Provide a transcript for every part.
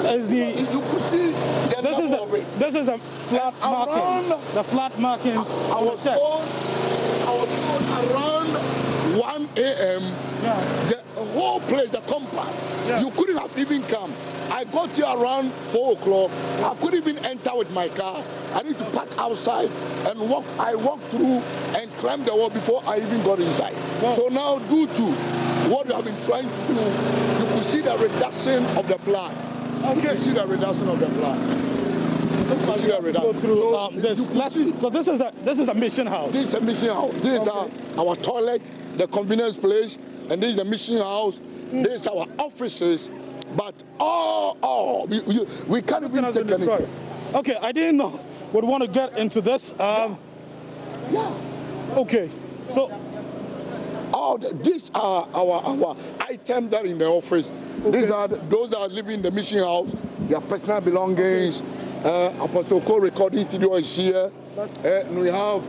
is the. You could see the level of it. This is the flat markings. The flat markings. I was told around 1 a.m. Yeah. The whole place, the compound, you couldn't have even come. I got here around 4 o'clock. I couldn't even enter with my car. I need to park outside and walk. I walked through and climbed the wall before I even got inside. Wow. So now, due to what we have been trying to do, you could see the reduction of the flood. Okay. You see the reduction of the flood. You see the reduction. Go through, so this is the mission house. This is the mission house. This is our toilet, the convenience place, and this is the mission house. This is our offices. But we can't even take anything. Okay, I didn't know would want to get into this. Okay, so these are our items that are in the office. Okay. These are those that live in the mission house. Their personal belongings. Apostle Co recording studio is here. And we have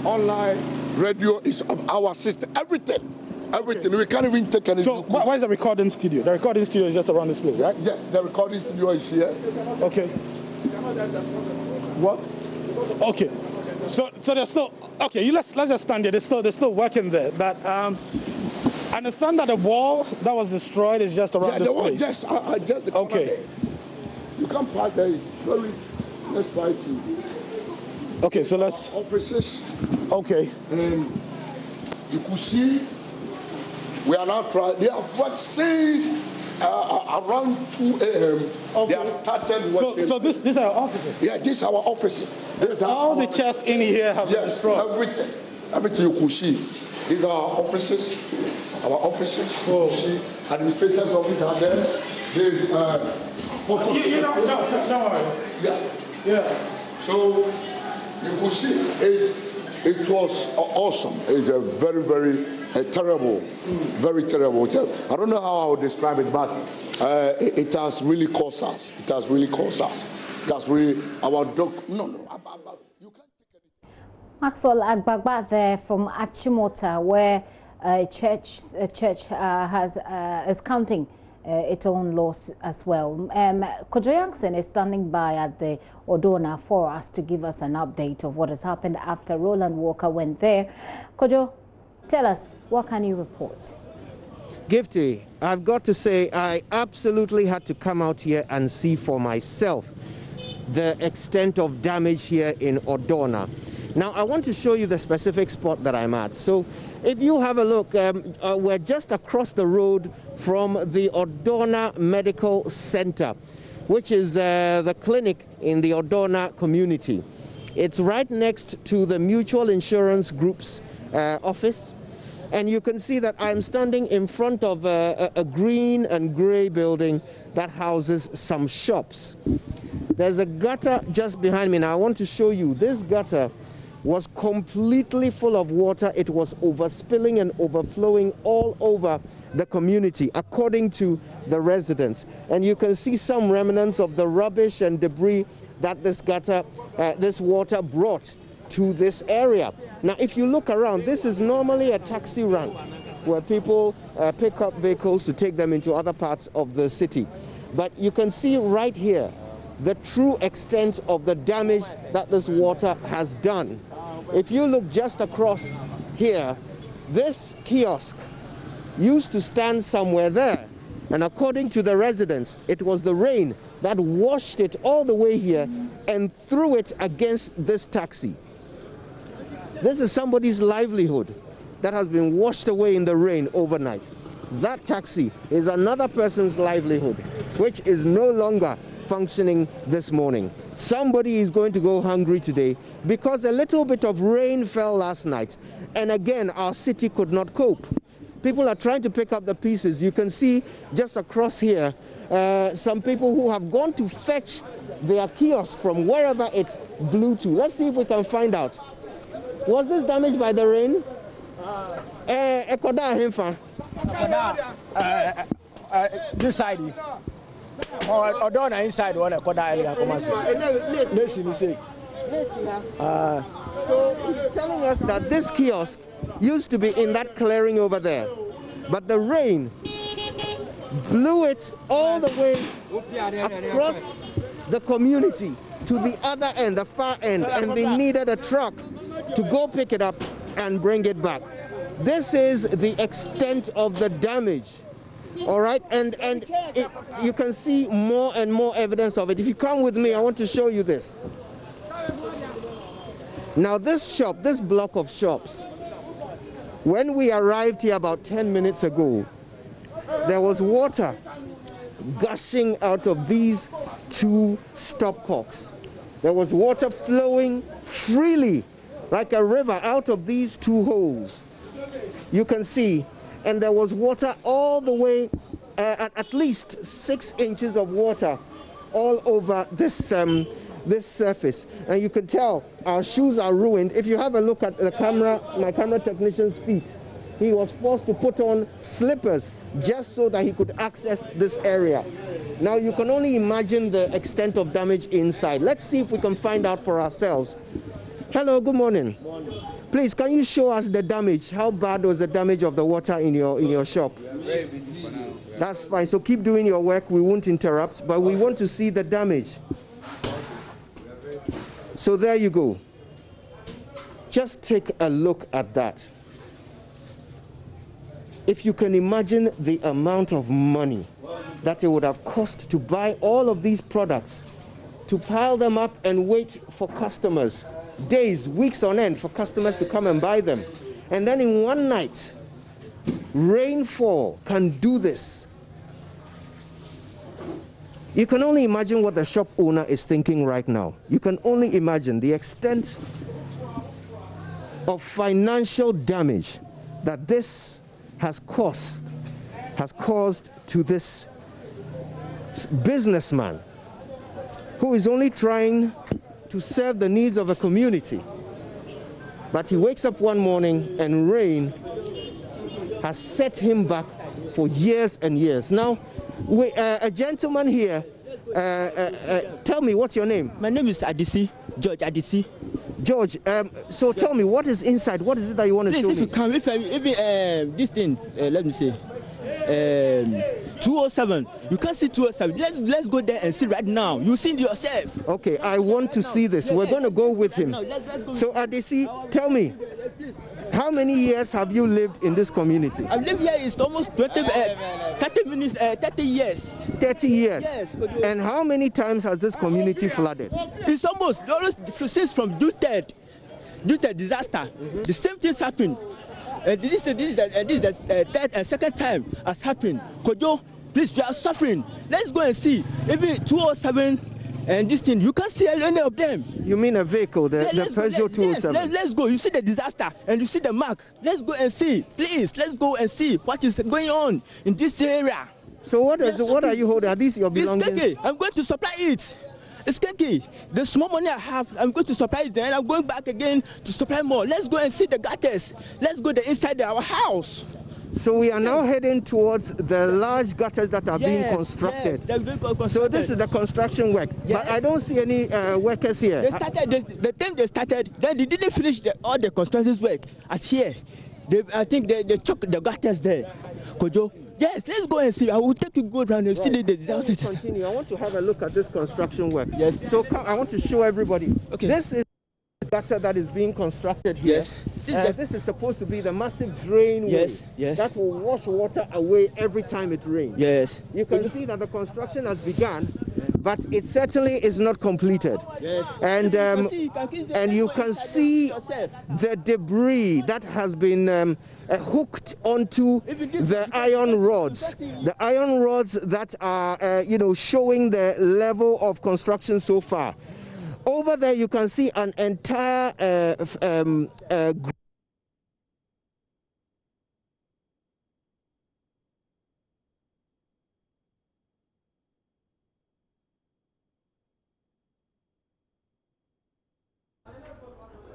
online radio is our system. Everything. Everything. Okay. We can't even take anything. So why is the recording studio? The recording studio is just around this place, right? Yes, the recording studio is here. Okay. What? Okay. So they're still okay. Let's just stand here. They're still working there. But I understand that the wall that was destroyed is just around this place. Just the corner there. You can't park there. It's very. Let's try to. Okay, so let's. Offices. Okay. And you could see. We are now trying. They have worked since around 2 a.m. Okay. They have started working. So these are our offices? Yeah, these are our offices. All the chairs in here have been destroyed? Everything you could see. These are our offices. Our offices. You see, administrators office are there. There's don't worry. Yeah. So you could see it was awesome. It's a very, very terrible, very terrible. I don't know how I would describe it, but it has really caused us. It has really caused us. It has really our dog. No. You can't take anything. Maxwell Agbagba there from Achimota, where a church is counting its own loss as well. Kojo Yankson is standing by at the Odona for us to give us an update of what has happened after Roland Walker went there. Kojo, tell us, what can you report? Gifty, I've got to say I absolutely had to come out here and see for myself the extent of damage here in Odona. Now, I want to show you the specific spot that I'm at. So, if you have a look, we're just across the road from the Odona Medical Center, which is the clinic in the Odona community. It's right next to the Mutual Insurance Group's office. And you can see that I'm standing in front of a green and gray building that houses some shops. There's a gutter just behind me. Now, I want to show you this gutter was completely full of water. It was overspilling and overflowing all over the community, according to the residents. And you can see some remnants of the rubbish and debris that this gutter, this water brought to this area. Now, if you look around, this is normally a taxi rank where people pick up vehicles to take them into other parts of the city. But you can see right here the true extent of the damage that this water has done. If you look just across here, this kiosk used to stand somewhere there. And according to the residents, it was the rain that washed it all the way here and threw it against this taxi. This is somebody's livelihood that has been washed away in the rain overnight. That taxi is another person's livelihood, which is no longer functioning this morning. Somebody is going to go hungry today because a little bit of rain fell last night, and again our city could not cope. People are trying to pick up the pieces. You can see just across here some people who have gone to fetch their kiosk from wherever it blew to. Let's see if we can find out. Was this damaged by the rain? This side. Odona inside one So he's telling us that this kiosk used to be in that clearing over there, but the rain blew it all the way across the community to the other end, the far end, and they needed a truck to go pick it up and bring it back. This is the extent of the damage. All right, and you can see more and more evidence of it. If you come with me, I want to show you this. Now this shop, this block of shops, when we arrived here about 10 minutes ago, there was water gushing out of these two stopcocks. There was water flowing freely like a river out of these two holes. You can see, and there was water all the way, at least 6 inches of water all over this this surface. And you can tell our shoes are ruined. If you have a look at the camera, my camera technician's feet, he was forced to put on slippers just so that he could access this area. Now you can only imagine the extent of damage inside. Let's see if we can find out for ourselves. Hello, good morning. Morning. Please, can you show us the damage? How bad was the damage of the water in your shop? Very busy for now. That's fine. So keep doing your work. We won't interrupt, but we want to see the damage. So there you go. Just take a look at that. If you can imagine the amount of money that it would have cost to buy all of these products, to pile them up and wait for customers, days, weeks on end for customers to come and buy them. And then in one night, rainfall can do this. You can only imagine what the shop owner is thinking right now. You can only imagine the extent of financial damage that this has caused to this businessman who is only trying to serve the needs of a community. But he wakes up one morning and rain has set him back for years and years. Now, a gentleman here, tell me, what's your name? My name is Adisi, George Adisi. George, so tell me, what is inside? What is it that you want to show me? If you come, this thing, let me see, 207. You can't see 207. Let's go there and see right now. You see it yourself. Okay, I want to see this. We're going to go with him. So Adisi, tell me, how many years have you lived in this community? I've lived here is almost 30 years. 30 years? Yes. And how many times has this community flooded? It's almost since from June 3rd disaster. The same things happened. This is the third and second time has happened. Kojo, please, we are suffering. Let's go and see. Maybe 207 and this thing, you can't see any of them. You mean a vehicle, the Peugeot 207? Let's go. You see the disaster and you see the mark. Let's go and see. Please, let's go and see what is going on in this area. So what are you holding? Are these your belongings? It's I'm going to supply it. It's kenky. The small money I have, I'm going to supply it. Then I'm going back again to supply more. Let's go and see the gutters. Let's go inside our house. So we are now heading towards the large gutters that are being constructed. Yes, being constructed. So this is the construction work. Yes. But I don't see any workers here. They started, the time they started, then they didn't finish all the construction work at here. I think they took the gutters there. Kojo, yes, let's go and see. I will take you go around and see the disaster. Continue. I want to have a look at this construction work. Yes. So I want to show everybody. Okay. This is the gutter that is being constructed here. Yes. This is supposed to be the massive drainway. Yes. That will wash water away every time it rains. Yes. You can see that the construction has begun, but it certainly is not completed. Yes. And you can see the debris that has been hooked onto the iron rods. The iron rods that are, showing the level of construction so far. Over there, you can see an entire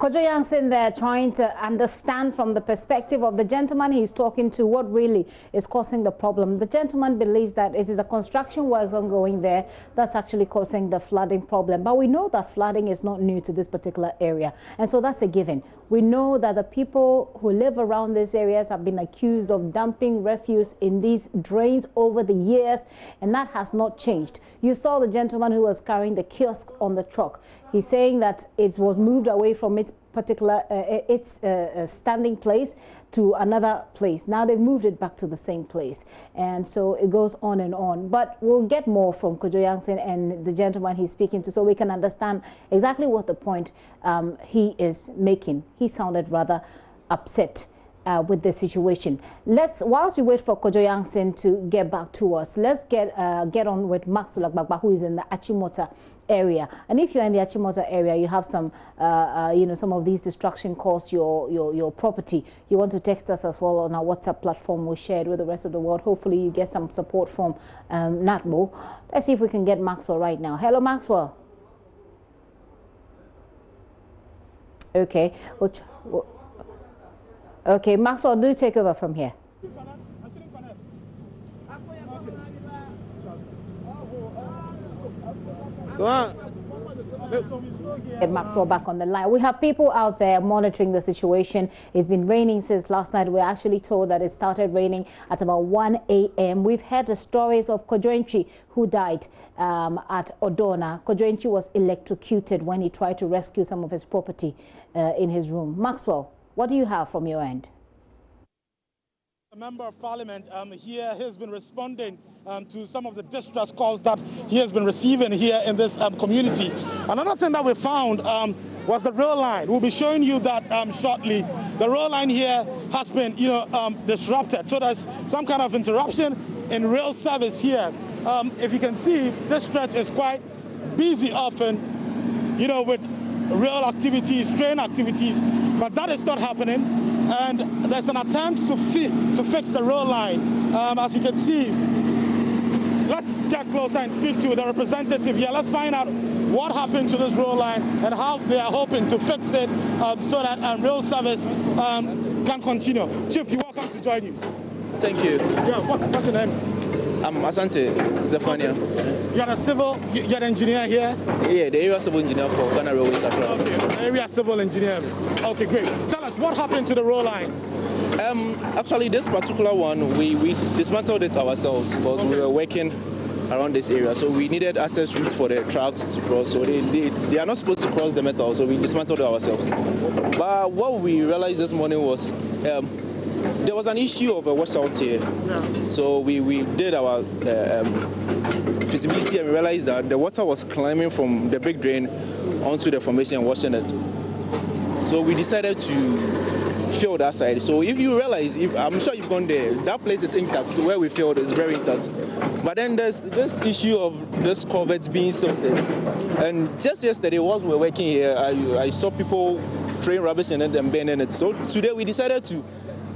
Kojo Yankson there trying to understand from the perspective of the gentleman he's talking to what really is causing the problem. The gentleman believes that it is the construction works ongoing there that's actually causing the flooding problem. But we know that flooding is not new to this particular area. And so that's a given. We know that the people who live around these areas have been accused of dumping refuse in these drains over the years, and that has not changed. You saw the gentleman who was carrying the kiosk on the truck. He's saying that it was moved away from its particular standing place to another place. Now they've moved it back to the same place, and so it goes on and on. But we'll get more from Kojo Yankson and the gentleman he's speaking to, so we can understand exactly what the point he is making. He sounded rather upset with the situation. Whilst we wait for Kojo Yankson to get back to us, let's get on with Maxwell Agbagba, who is in the Achimota area. And if you're in the Achimota area, you have some, some of these destruction caused your property. You want to text us as well on our WhatsApp platform we shared with the rest of the world. Hopefully you get some support from NATMO. Let's see if we can get Maxwell right now. Hello, Maxwell. Okay. Okay, Maxwell, do take over from here. Get Maxwell back on the line. We have people out there monitoring the situation. It's been raining since last night. We're actually told that it started raining at about 1 a.m. We've heard the stories of Kojo who died at Odona. Kojo was electrocuted when he tried to rescue some of his property in his room. Maxwell, what do you have from your end? A member of parliament here has been responding to some of the distress calls that he has been receiving here in this community. Another thing that we found was the rail line. We'll be showing you that shortly. The rail line here has been, disrupted. So there's some kind of interruption in rail service here. If you can see, this stretch is quite busy often, with rail activities, train activities, but that is not happening. And there's an attempt to fix the rail line. As you can see, let's get closer and speak to the representative here. Let's find out what happened to this rail line and how they are hoping to fix it so that rail service can continue. Chief, you're welcome to JoyNews. Thank you. Yeah, what's your name? I'm Asante Zephania. You're an engineer here? Yeah, the area civil engineer for Ghana Railways Accra. Okay, area civil engineers. Okay, great. Tell us, what happened to the rail line? Actually, this particular one, we dismantled it ourselves because we were working around this area. So we needed access routes for the trucks to cross. So they are not supposed to cross the metal, so we dismantled it ourselves. But what we realized this morning was there was an issue of a washout here. Yeah. So we did our feasibility and we realized that the water was climbing from the big drain onto the formation and washing it. So we decided to fill that side. So if you realize, I'm sure you've gone there, that place is intact. Where we filled is very intact. But then there's this issue of this culvert being silted. And just yesterday, whilst we were working here, I saw people throwing rubbish in it and burning it. So today we decided to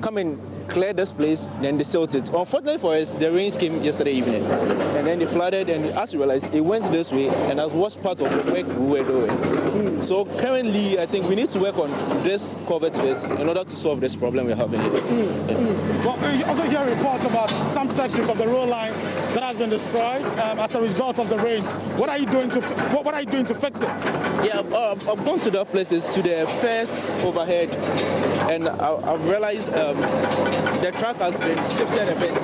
come and clear this place, then they silt it. Unfortunately for us, the rains came yesterday evening, and then they flooded, and as you realize, it went this way, and that was part of the work we were doing. So currently, I think we need to work on this culvert first in order to solve this problem we're having here. Well, we also hear reports about some sections of the rail line that has been destroyed as a result of the rains. What are you doing to fix it? Yeah, I've gone to the places, to the first overhead, and I've realized the track has been shifted a bit,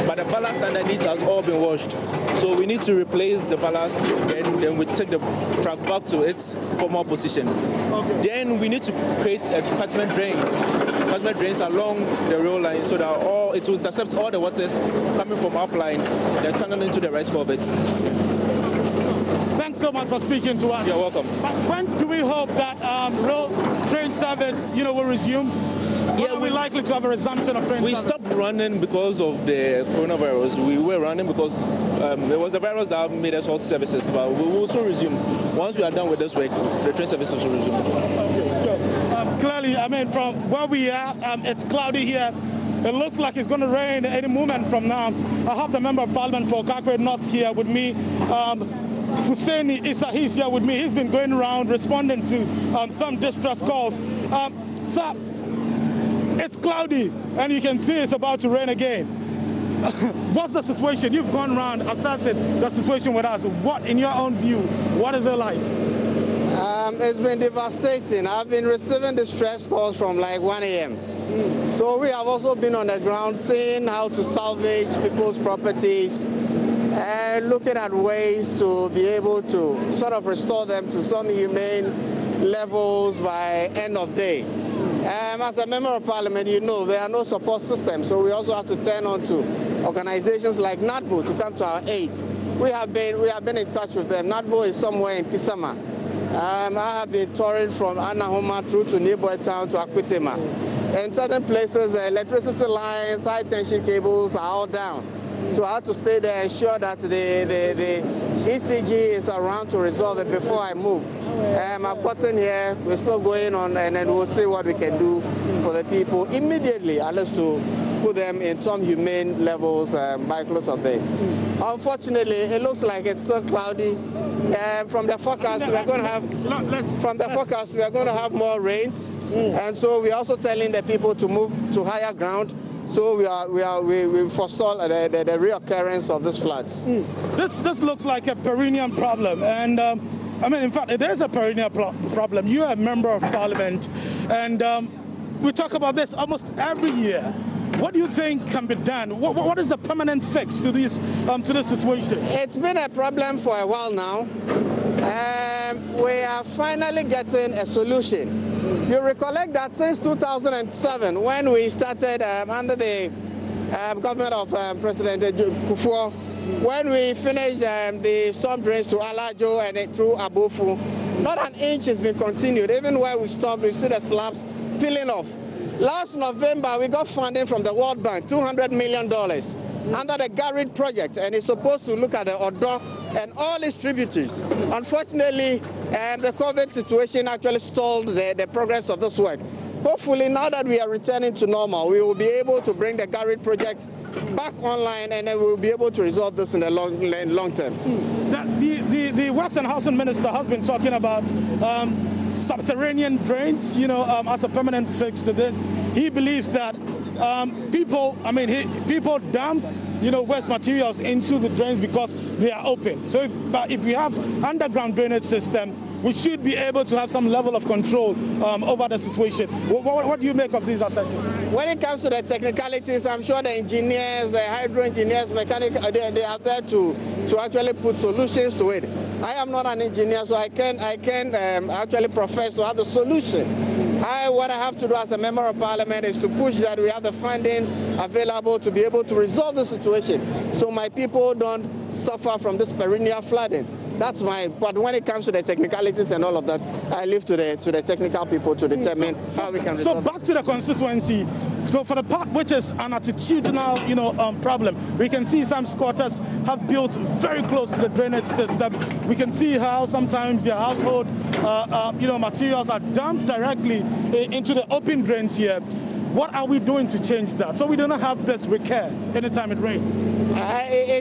but the ballast underneath has all been washed. So we need to replace the ballast, and then we take the track back to its former position. Okay. Then we need to create catchment drains along the rail line so that it will intercept all the waters coming from upline, then channel into the right culvert. Thanks so much for speaking to us. You're welcome. When do we hope that rail train service, will resume? Yeah, are we likely to have a resumption of train service? We stopped running because of the coronavirus. We were running because it was the virus that made us halt services, but we will soon resume. Once we are done with this work, the train services will resume. Okay, so clearly, from where we are, it's cloudy here. It looks like it's going to rain any moment from now. I have the member of parliament for Accra North here with me. Fuseni Issa, he's here with me. He's been going around responding to some distress calls. Sir, it's cloudy, and you can see it's about to rain again. What's the situation? You've gone around assessing the situation with us. What, in your own view, what is it like? It's been devastating. I've been receiving distress calls from like 1 a.m. So we have also been on the ground seeing how to salvage people's properties and looking at ways to be able to sort of restore them to some humane levels by end of day. As a member of parliament, you know, there are no support systems, so we also have to turn on to organizations like NADBO to come to our aid. We have been in touch with them. NADBO is somewhere in Pisama. I have been touring from Anahoma through to neighboring town to Akwitema. In certain places, the electricity lines, high tension cables are all down. So I have to stay there and ensure that the ECG is around to resolve it before I move. I've gotten here, we're still going on, and then we'll see what we can do for the people immediately, at least to put them in some humane levels by close of day. Unfortunately, it looks like it's still cloudy. From the forecast, we are going to have more rains, and so we're also telling the people to move to higher ground. So we forestall the reoccurrence of these floods. This looks like a perennial problem, and I mean, in fact, it is a perennial problem. You are a member of parliament, and we talk about this almost every year. What do you think can be done? What is the permanent fix to this situation? It's been a problem for a while now. We are finally getting a solution. You recollect that since 2007, when we started under the government of President Kufuor, when we finished the storm drains to Alajo and through Abofu, not an inch has been continued. Even where we stopped, we see the slabs peeling off. Last November, we got funding from the World Bank, $200 million, under the Garrett project, and it's supposed to look at the Odo and all its tributaries. Unfortunately, the COVID situation actually stalled the progress of this work. Hopefully, now that we are returning to normal, we will be able to bring the Garrett project back online, and then we'll be able to resolve this in the long term. The Works and Housing Minister has been talking about subterranean drains, you know, as a permanent fix to this. He believes that people dump, you know, waste materials into the drains because they are open. So if we have underground drainage system, we should be able to have some level of control over the situation. What do you make of these assessments? When it comes to the technicalities, I'm sure the engineers, the hydro engineers, mechanics, they are there to actually put solutions to it. I am not an engineer, so I can actually profess to have the solution. What I have to do as a member of parliament is to push that we have the funding available to be able to resolve the situation, so my people don't suffer from this perennial flooding. That's but when it comes to the technicalities and all of that, I leave to the technical people to determine how we can resolve. So back to the constituency. So for the part which is an attitudinal, you know, problem, we can see some squatters have built very close to the drainage system. We can see how sometimes their household, you know, materials are dumped directly into the open drains here. What are we doing to change that so we do not have this recur anytime it rains?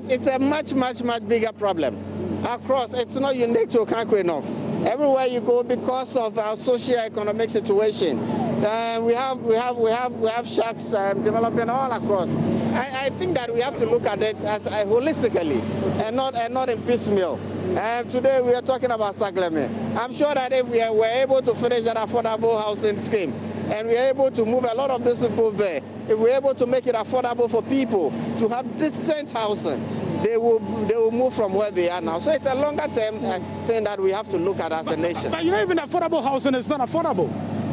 It's a much bigger problem. Across, it's not unique to Okankwe North. Everywhere you go, because of our socio-economic situation, we have sharks developing all across. I think that we have to look at it as holistically and not in piecemeal. Today we are talking about Sagleme. I'm sure that if we were able to finish that affordable housing scheme, and we are able to move a lot of this people there, if we're able to make it affordable for people to have decent housing, they will move from where they are now. So it's a longer term thing that we have to look at as a nation. But you know, even affordable housing is not affordable.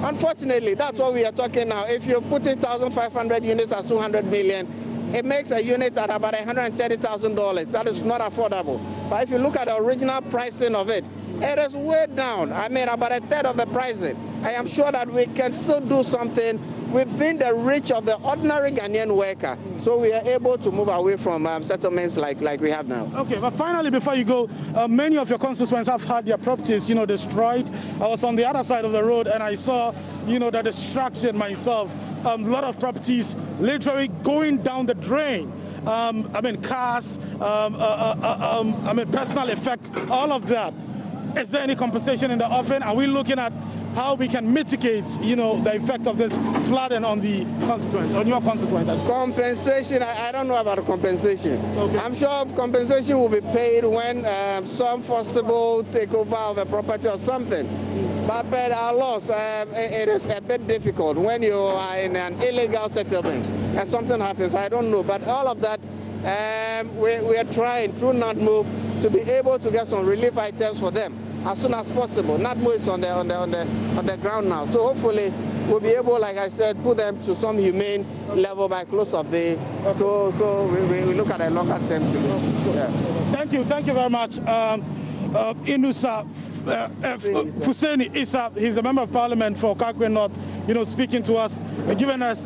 Unfortunately, that's what we are talking now. If you put in 1,500 units as 200 million, it makes a unit at about $130,000. That is not affordable. But if you look at the original pricing of it, it is way down. I mean, about a third of the pricing. I am sure that we can still do something within the reach of the ordinary Ghanaian worker, so we are able to move away from settlements like we have now. Okay, but finally, before you go, many of your constituents have had their properties, you know, destroyed. I was on the other side of the road and I saw, you know, the destruction myself. A lot of properties literally going down the drain. I mean, cars, I mean, personal effects, all of that. Is there any compensation in the offing? Are we looking at how we can mitigate, you know, the effect of this flooding on the constituent, on your constituent? Compensation, I don't know about compensation. Okay. I'm sure compensation will be paid when some forcible takeover of a property or something. But per our laws, it is a bit difficult when you are in an illegal settlement and something happens. I don't know, but all of that, we are trying through NATMO to be able to get some relief items for them as soon as possible. NATMO is on the ground now, so hopefully we'll be able, like I said, put them to some humane level by close of day. So we look at a longer term. Yeah. Thank you very much. Inusa Fuseni Issa, he's a member of parliament for Kakwe North, you know, speaking to us, giving us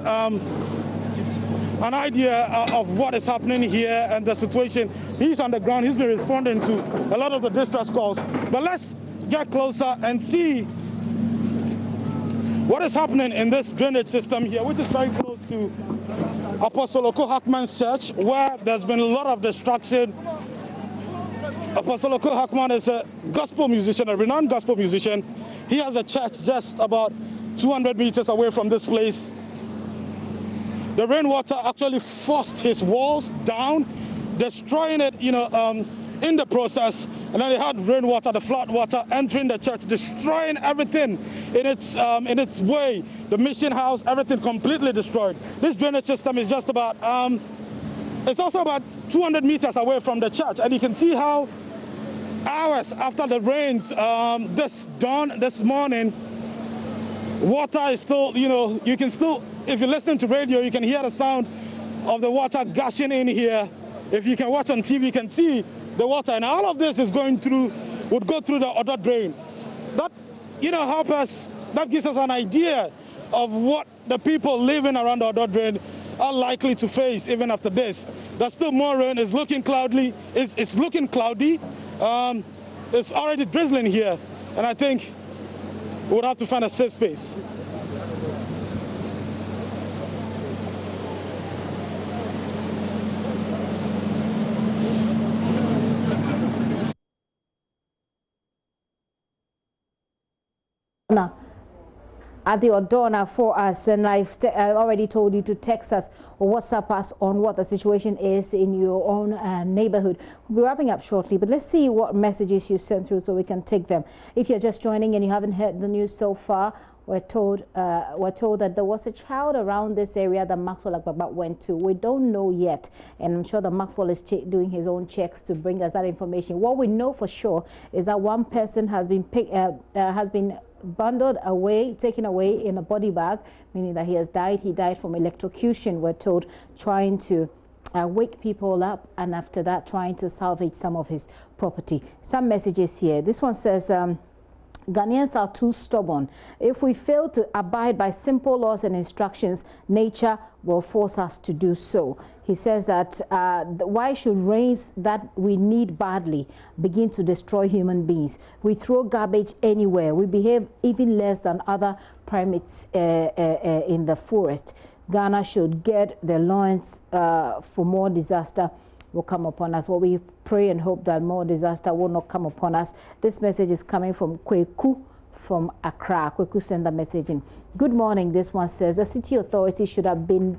an idea of what is happening here and the situation. He's on the ground, he's been responding to a lot of the distress calls. But let's get closer and see what is happening in this drainage system here, which is very close to Apostle Oko Hackman's church, where there's been a lot of destruction. Apostle Oko Hackman is a gospel musician, a renowned gospel musician. He has a church just about 200 meters away from this place. The rainwater actually forced his walls down, destroying it, you know, in the process. And then they had rainwater, the flood water entering the church, destroying everything in its way. The mission house, everything completely destroyed. This drainage system is just about, it's also about 200 meters away from the church. And you can see how hours after the rains this morning, water is still, you know, you can still, if you're listening to radio, you can hear the sound of the water gushing in here. If you can watch on TV, you can see the water. And all of this is would go through the other drain. That, you know, help us, that gives us an idea of what the people living around the other drain are likely to face even after this. There's still more rain, it's looking cloudy, it's looking cloudy. It's already drizzling here. And I think we would have to find a safe space. Now, at the Odona for us, and I've already told you to text us or WhatsApp us on what the situation is in your own neighborhood. We'll be wrapping up shortly, but let's see what messages you sent through so we can take them. If you're just joining and you haven't heard the news so far, we're told that there was a child around this area that Maxwell Agbagba went to. We don't know yet, and I'm sure that Maxwell is doing his own checks to bring us that information. What we know for sure is that one person has been bundled away, taken away in a body bag, meaning that he has died. He died from electrocution, we're told, trying to wake people up, and after that trying to salvage some of his property. Some messages here. This one says, Ghanaians are too stubborn. If we fail to abide by simple laws and instructions, nature will force us to do so. He says that why should rains that we need badly begin to destroy human beings? We throw garbage anywhere. We behave even less than other primates in the forest. Ghana should get the loins for more disaster will come upon us. Well, we pray and hope that more disaster will not come upon us. This message is coming from Kweku from Accra. Kweku sent the message in. Good morning. This one says the city authorities should have been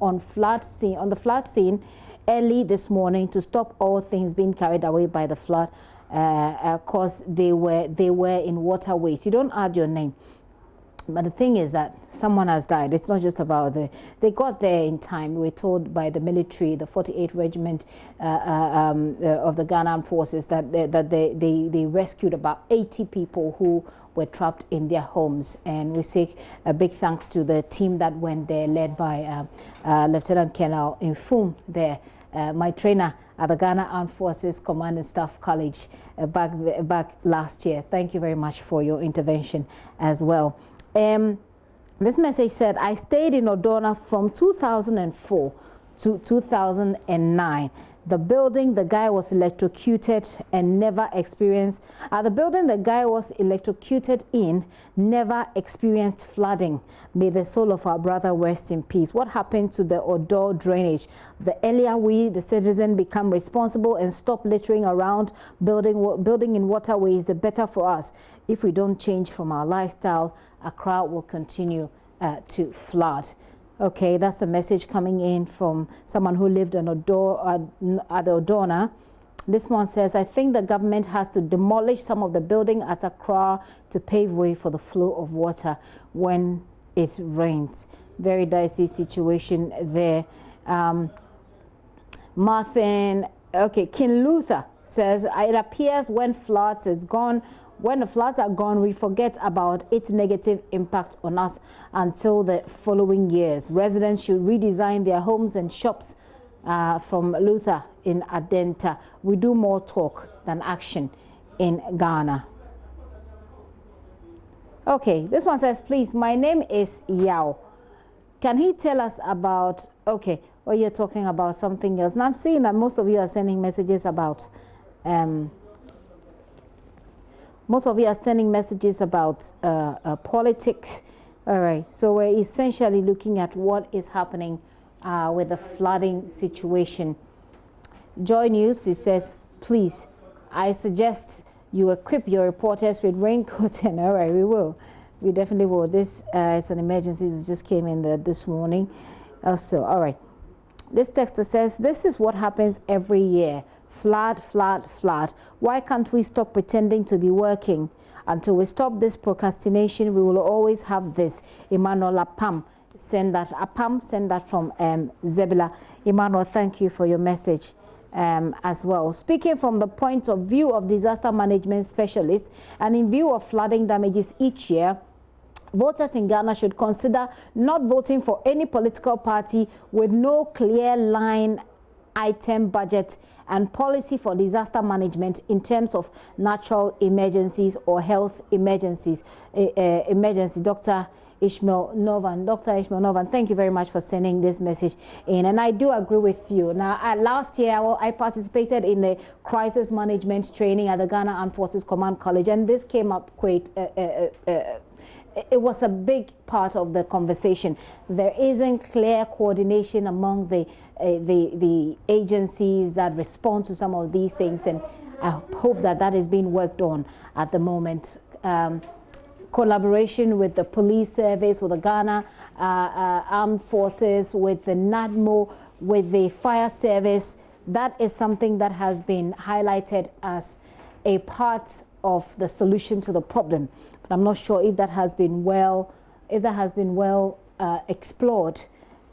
on the flood scene early this morning to stop all things being carried away by the flood, because they were in waterways. You don't add your name. But the thing is that someone has died. It's not just about they got there in time. We were told by the military, the 48th Regiment of the Ghana Armed Forces, that they rescued about 80 people who were trapped in their homes. And we say a big thanks to the team that went there, led by Lieutenant Colonel Infum there, my trainer at the Ghana Armed Forces Command and Staff College back last year. Thank you very much for your intervention as well. This message said, I stayed in Odona from 2004 2009. The building the guy was electrocuted and never experienced, the building the guy was electrocuted in never experienced flooding. May the soul of our brother rest in peace. What happened to the outdoor drainage? The earlier we, the citizen, become responsible and stop littering around building in waterways, the better for us. If we don't change from our lifestyle, Accra will continue to flood. Okay, that's a message coming in from someone who lived at the Odona. This one says, I think the government has to demolish some of the building at Accra to pave way for the flow of water when it rains. Very dicey situation there. Martin, okay, King Luther says, it appears when the floods are gone, we forget about its negative impact on us until the following years. Residents should redesign their homes and shops. From Luther in Adenta. We do more talk than action in Ghana. Okay, this one says, please, my name is Yao. Can he tell us about, okay, well, you're talking about something else. Now I'm seeing that most of you are sending messages about politics. All right, so we're essentially looking at what is happening with the flooding situation. JoyNews, it says, please, I suggest you equip your reporters with raincoats. And all right, we will. We definitely will. This is an emergency that just came in this morning. Also, all right. This texter says, this is what happens every year. Flood, flood, flood. Why can't we stop pretending to be working? Until we stop this procrastination, we will always have this. Emmanuel Apam, send that. Apam, send that from Zebula. Emmanuel, thank you for your message as well. Speaking from the point of view of disaster management specialists and in view of flooding damages each year, voters in Ghana should consider not voting for any political party with no clear line item budget and policy for disaster management in terms of natural emergencies or health emergencies. Dr. Ishmael Novan, thank you very much for sending this message in, and I do agree with you. Now, last year I participated in the crisis management training at the Ghana Armed Forces Command College, and this came up quite it was a big part of the conversation. There isn't clear coordination among the agencies that respond to some of these things, and I hope that is being worked on at the moment. Collaboration with the police service, with the Ghana Armed Forces, with the NADMO, with the fire service, that is something that has been highlighted as a part of the solution to the problem. But I'm not sure if that has been well explored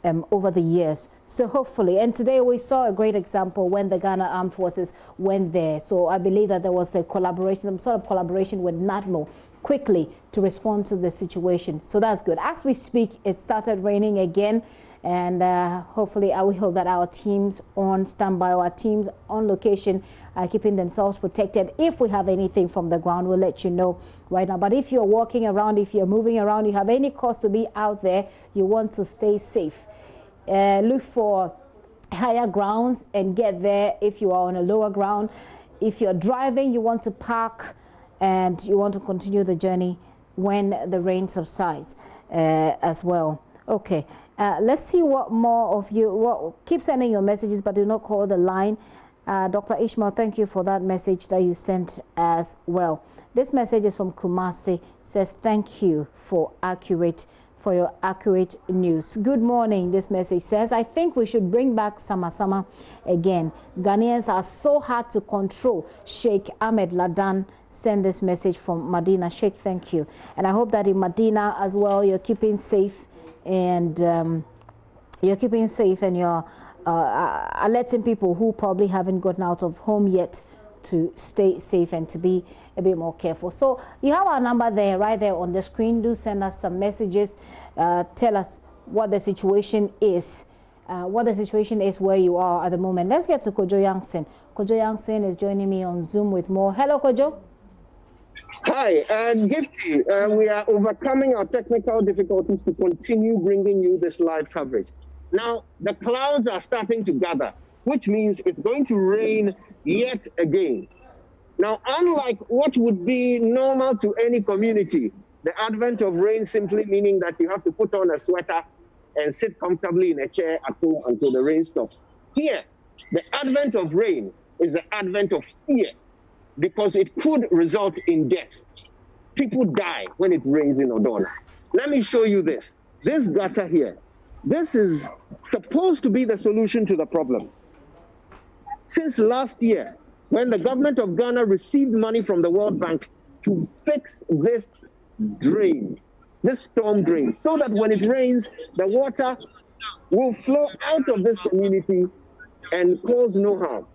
over the years. So hopefully, and today we saw a great example when the Ghana Armed Forces went there. So I believe that there was a collaboration, some sort of collaboration with NADMO quickly to respond to the situation. So that's good. As we speak, it started raining again, and hopefully I will hope that our teams on standby, our teams on location are keeping themselves protected. If we have anything from the ground, we'll let you know right now. But if you're walking around, if you're moving around, you have any cause to be out there, you want to stay safe. Look for higher grounds and get there if you are on a lower ground. If you're driving, you want to park and you want to continue the journey when the rain subsides as well. Okay, let's see what more of you, keep sending your messages, but do not call the line. Dr. Ishmael, thank you for that message that you sent as well. This message is from Kumasi. It says, thank you for your accurate news. Good morning. This message says, I think we should bring back Sama again. Ghanaians are so hard to control. Sheikh Ahmed Ladan sent this message from Medina. Sheikh, thank you. And I hope that in Medina as well, you're keeping safe, and you're alerting people who probably haven't gotten out of home yet to stay safe and to be a bit more careful. So you have our number there, right there on the screen. Do send us some messages. Tell us what the situation is. Where you are at the moment. Let's get to Kojo Yangsen. Kojo Yangsen is joining me on Zoom with more. Hello, Kojo. Hi, Gifty. We are overcoming our technical difficulties to continue bringing you this live coverage. Now, the clouds are starting to gather, which means it's going to rain yet again. Now, unlike what would be normal to any community, the advent of rain simply meaning that you have to put on a sweater and sit comfortably in a chair at home until the rain stops. Here, the advent of rain is the advent of fear, because it could result in death. People die when it rains in Odona. Let me show you this. This gutter here, this is supposed to be the solution to the problem. Since last year, when the government of Ghana received money from the World Bank to fix this drain, this storm drain, so that when it rains, the water will flow out of this community and cause no harm.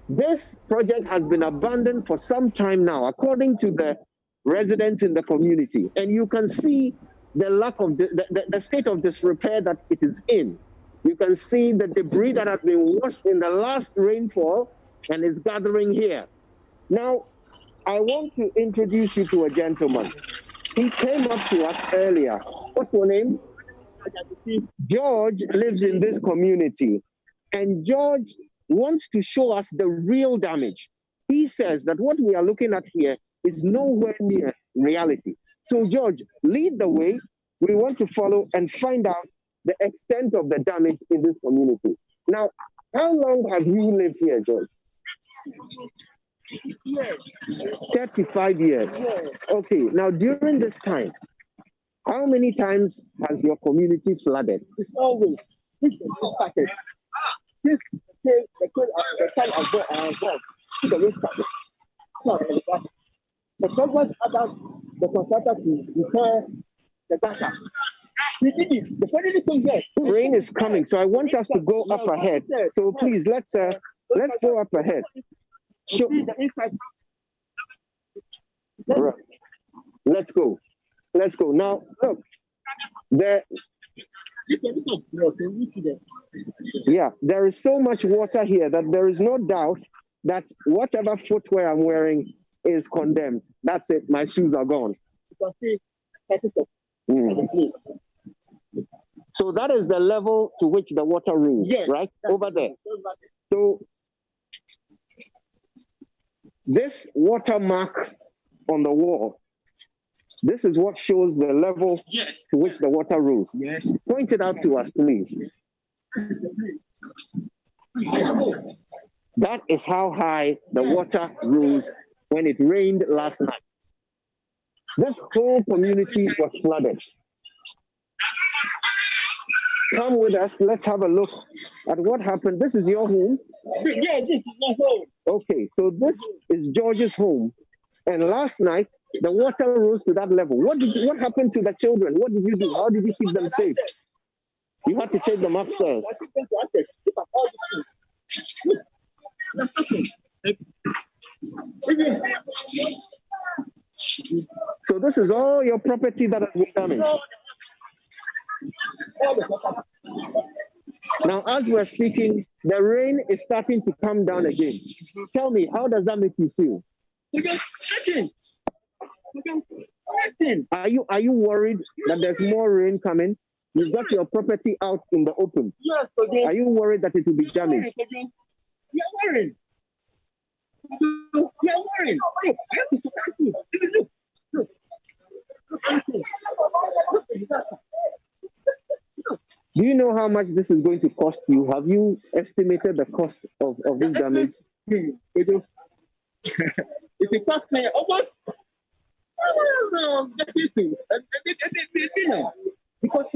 This project has been abandoned for some time now, according to the residents in the community. And you can see the lack of the state of disrepair that it is in. You can see the debris that has been washed in the last rainfall and is gathering here. Now, I want to introduce you to a gentleman. He came up to us earlier. What's your name? George lives in this community, and George wants to show us the real damage. He says that what we are looking at here is nowhere near reality. So George, lead the way. We want to follow and find out the extent of the damage in this community. Now, how long have you lived here, George? 35 years. Okay, now during this time, how many times has your community flooded? It's always this is started. This the time of God, the rain started. The government about the contractor to repair the gutter. We did it. The funny thing is, rain is coming, so I want us to go up ahead. So please, let's go up ahead. Show. Right. Let's go. Let's go. Now, look. There is so much water here that there is no doubt that whatever footwear I'm wearing is condemned. That's it. My shoes are gone. So that is the level to which the water rose, right? Over there. So this watermark on the wall, this is what shows the level to which the water rose. Yes. Point it out to us, please. That is how high the water rose when it rained last night. This whole community was flooded. Come with us, let's have a look at what happened. This is your home? Yeah, this is my home. Okay, so this is George's home. And last night, the water rose to that level. What happened to the children? What did you do? How did you keep them safe? You had to take them upstairs. So this is all your property that has been damaged. Now, as we're speaking, the rain is starting to come down again. Tell me, how does that make you feel? Are you worried that there's more rain coming? You've got your property out in the open. Yes, are you worried that it will be damaged? You're worried. You're worried. Look, I have to support you. Look. Do you know how much this is going to cost you? Have you estimated the cost of this damage? It cost me almost because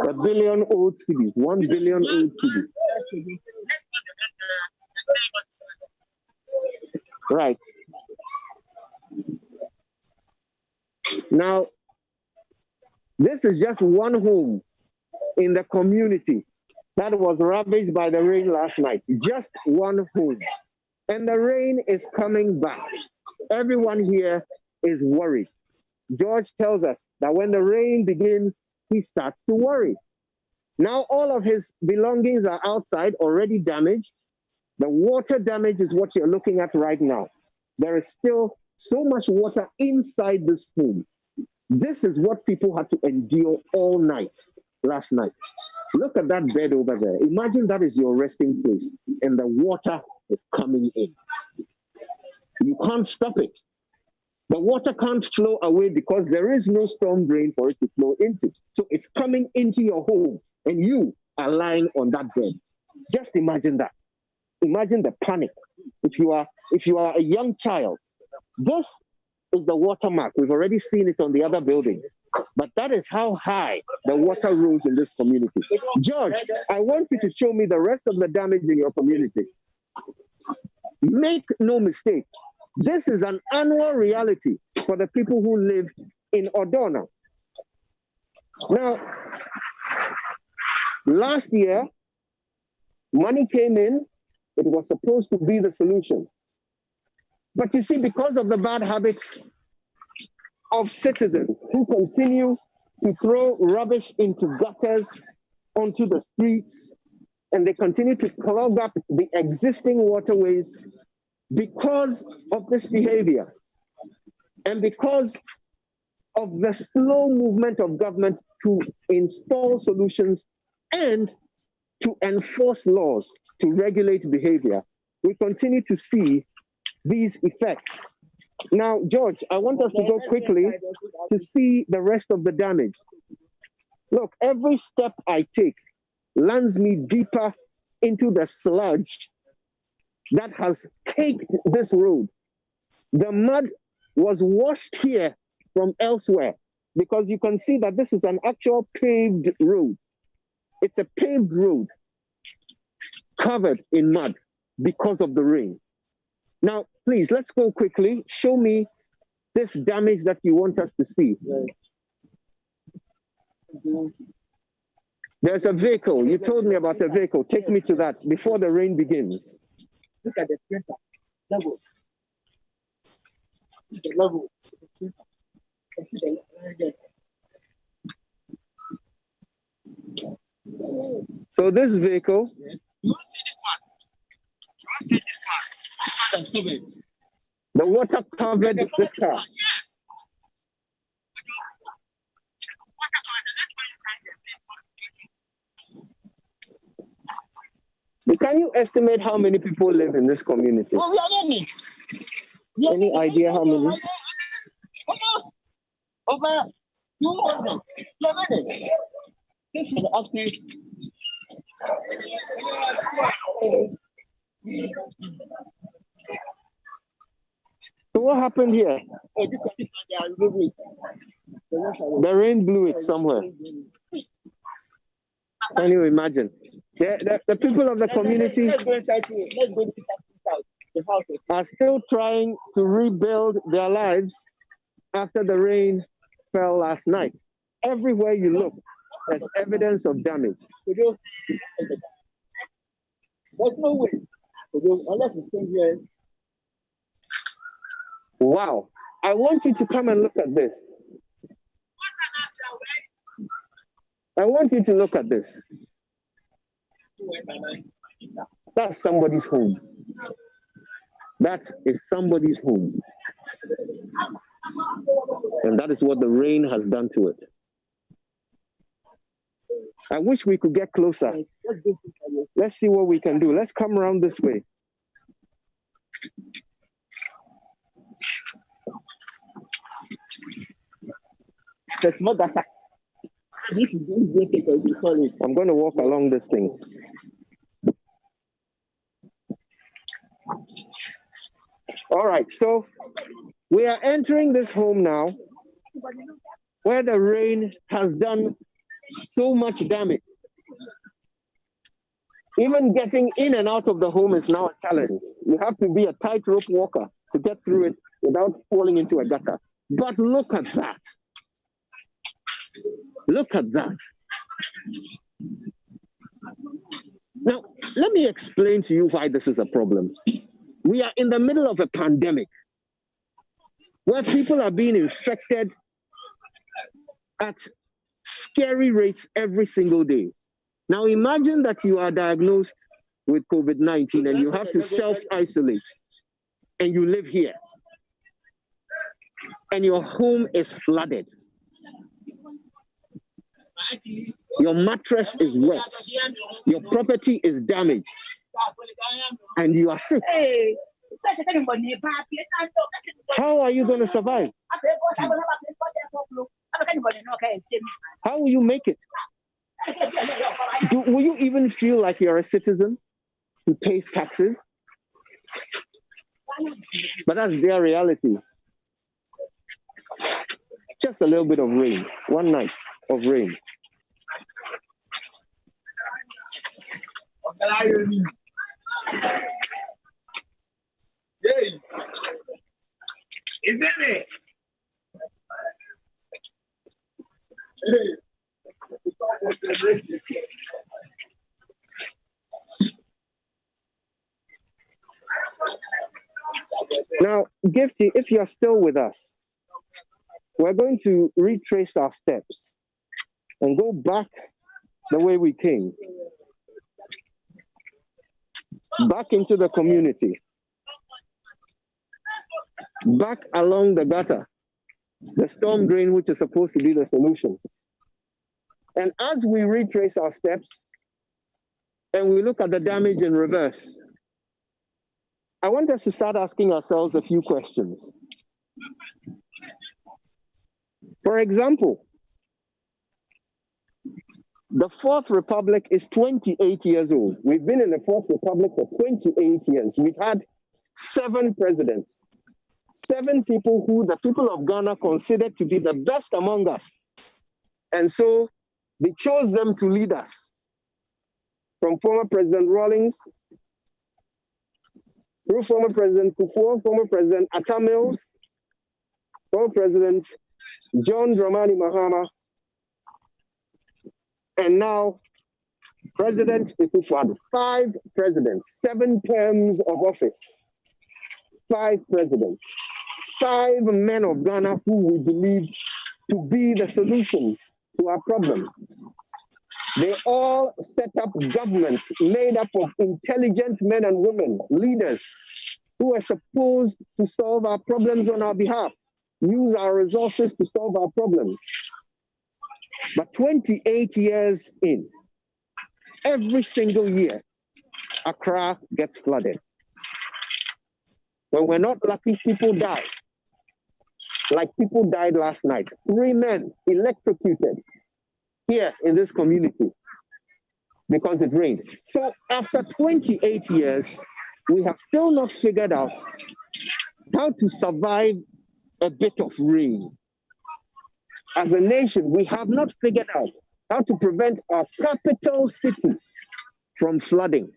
a billion old cities, 1 billion old cities. Right. Now, this is just one home in the community that was ravaged by the rain last night. Just one home. And the rain is coming back. Everyone here is worried. George tells us that when the rain begins, he starts to worry. Now all of his belongings are outside, already damaged. The water damage is what you're looking at right now. There is still so much water inside this home. This is what people had to endure all night last night. Look at that bed over there. Imagine that is your resting place and the water is coming in. You can't stop it. The water can't flow away because there is no storm drain for it to flow into. So it's coming into your home and you are lying on that bed. Just imagine that. Imagine the panic. If you are a young child, this is the watermark. We've already seen it on the other building. But that is how high the water rose in this community. George, I want you to show me the rest of the damage in your community. Make no mistake, this is an annual reality for the people who live in Ordona. Now, last year, money came in. It was supposed to be the solution. But you see, because of the bad habits of citizens who continue to throw rubbish into gutters, onto the streets, and they continue to clog up the existing waterways because of this behavior and because of the slow movement of government to install solutions and to enforce laws to regulate behavior, we continue to see these effects. Now, George, I want us to go quickly to see the rest of the damage. Look, every step I take lands me deeper into the sludge that has caked this road. The mud was washed here from elsewhere because you can see that this is an actual paved road. It's a paved road covered in mud because of the rain. Now, please, let's go quickly. Show me this damage that you want us to see. There's a vehicle. You told me about a vehicle. Take me to that before the rain begins. Look at the level. Level. So this vehicle. Yes. You see this one? You see this one? The water covered this car. Can you estimate how many people live in this community? Any idea how many? Almost over 200. This is upstairs. So what happened here? The rain blew it somewhere. Can you imagine? The people of the community are still trying to rebuild their lives after the rain fell last night. Everywhere you look, there's evidence of damage. There's no way. Unless it's here. Wow. I want you to come and look at this. I want you to look at this. That's somebody's home. That is somebody's home. And that is what the rain has done to it. I wish we could get closer. Let's see what we can do. Let's come around this way. I'm going to walk along this thing. All right, so we are entering this home now where the rain has done so much damage. Even getting in and out of the home is now a challenge. You have to be a tightrope walker to get through it without falling into a gutter. But look at that. Look at that. Now, let me explain to you why this is a problem. We are in the middle of a pandemic where people are being infected at scary rates every single day. Now, imagine that you are diagnosed with COVID-19 and you have to self-isolate and you live here and your home is flooded. Your mattress is wet. Your property is damaged. And you are sick. How are you going to survive? How will you make it? Will you even feel like you're a citizen who pays taxes? But that's their reality. Just a little bit of rain, one night of rain. Isn't it? Now, Gifty, if you're still with us, we're going to retrace our steps and go back the way we came. Back into the community. Back along the gutter, the storm drain, which is supposed to be the solution. And as we retrace our steps and we look at the damage in reverse, I want us to start asking ourselves a few questions. For example, the Fourth Republic is 28 years old. We've been in the Fourth Republic for 28 years. We've had 7 presidents, 7 people who the people of Ghana considered to be the best among us. And so they chose them to lead us. From former President Rawlings, through former President Kufuor, former President Atta Mills, former President John Dramani Mahama, and now President Akufo-Addo. 5 presidents, 7 terms of office, 5 presidents, 5 men of Ghana who we believe to be the solution to our problem. They all set up governments made up of intelligent men and women, leaders, who are supposed to solve our problems on our behalf, use our resources to solve our problems. But 28 years in, every single year, Accra gets flooded. When we're not lucky, people die. Like people died last night. 3 men electrocuted here in this community because it rained. So after 28 years, we have still not figured out how to survive a bit of rain. As a nation, we have not figured out how to prevent our capital city from flooding.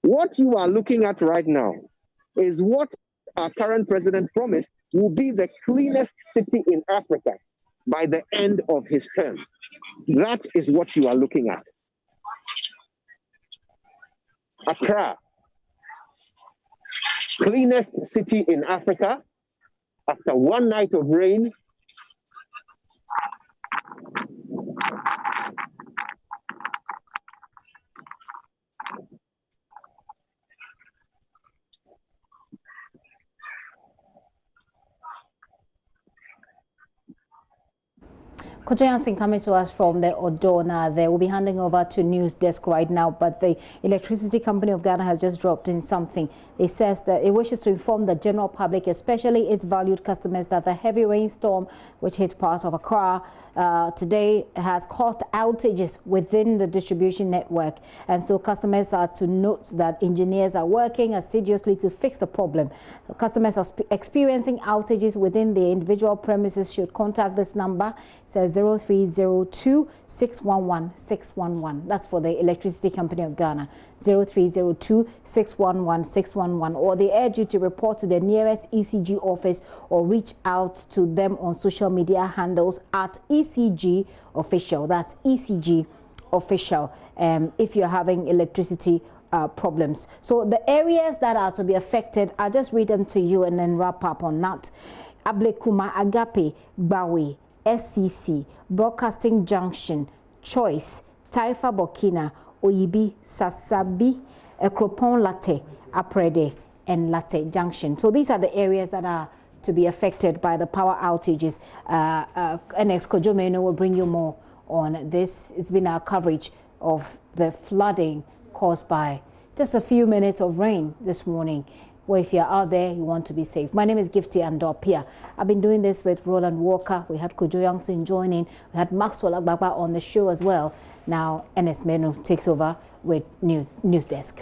What you are looking at right now is what our current president promised will be the cleanest city in Africa by the end of his term. That is what you are looking at. Accra, cleanest city in Africa after one night of rain. Kojayansin coming to us from the Odona. They will be handing over to news desk right now, but the Electricity Company of Ghana has just dropped in something. It says that it wishes to inform the general public, especially its valued customers, that the heavy rainstorm which hit parts of Accra today has caused outages within the distribution network, and so customers are to note that engineers are working assiduously to fix the problem. Customers are experiencing outages within the individual premises should contact this number. It says 0302-611-611. That's for the Electricity Company of Ghana. 0302-611-611. Or they urge you to report to the nearest ECG office or reach out to them on social media handles at ECG Official. That's ECG Official. If you're having electricity problems. So the areas that are to be affected, I'll just read them to you and then wrap up on that. Ablekuma, Agape, Bawe, SCC, Broadcasting Junction, Choice, Taifa Burkina, Oyibi, Sasabi, Ekropon Latte, Aprede, and Latte Junction. So these are the areas that are to be affected by the power outages. NX Kojomeno will bring you more on this. It's been our coverage of the flooding caused by just a few minutes of rain this morning. Well, if you're out there, you want to be safe. My name is Gifty Andopia. I've been doing this with Roland Walker. We had Kojo Youngson joining. We had Maxwell Agbagba on the show as well. Now, Ernest Menu takes over with News Desk.